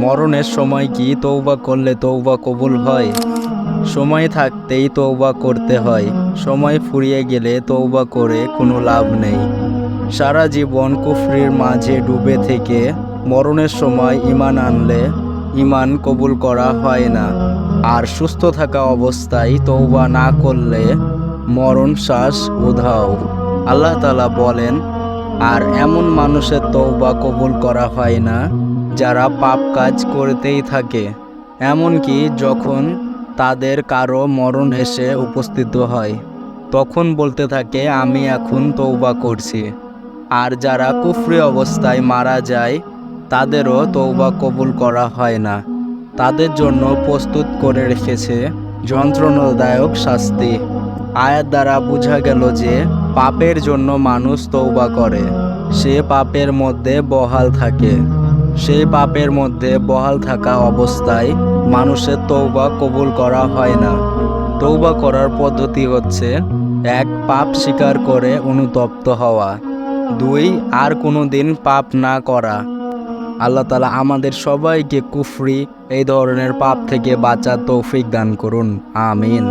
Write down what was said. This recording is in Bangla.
মরণের সময় কি তওবা করলে তওবা কবুল হয়? সময় থাকতেই তওবা করতে হয়। সময় ফুরিয়ে গেলে তওবা করে কোনো লাভ নেই। সারা জীবন কুফরির মাঝে ডুবে থেকে মরণের সময় ঈমান আনলে ঈমান কবুল করা হয় না। আর সুস্থ থাকা অবস্থায় তওবা না করলে মরণ শ্বাস উধাও। আল্লাহ তাআলা বলেন, আর এমন মানুষের তওবা কবুল করা হয় না যারা পাপ কাজ করতেই থাকে, এমনকি যখন তাদের কারো মরণ এসে উপস্থিত হয় তখন বলতে থাকে আমি এখন তওবা করছি। আর যারা কুফরি অবস্থায় মারা যায় তাদেরও তওবা কবুল করা হয় না। তাদের জন্য প্রস্তুত করে রেখেছে যন্ত্রণাদায়ক শাস্তি। আয়াত দ্বারা বোঝা গেল যে পাপের জন্য মানুষ তওবা করে, সে পাপের মধ্যে বহাল থাকে। সেই পাপের মধ্যে বহাল থাকা অবস্থায় মানুষের তওবা কবুল করা হয় না। তওবা করার পদ্ধতি হচ্ছে: ১. পাপ স্বীকার করে অনুতপ্ত হওয়া। ২. আর কোনো দিন পাপ না করা। আল্লাহ তাআলা আমাদের সবাইকে কুফরি এই ধরনের পাপ থেকে বাঁচার তৌফিক দান করুন। আমিন।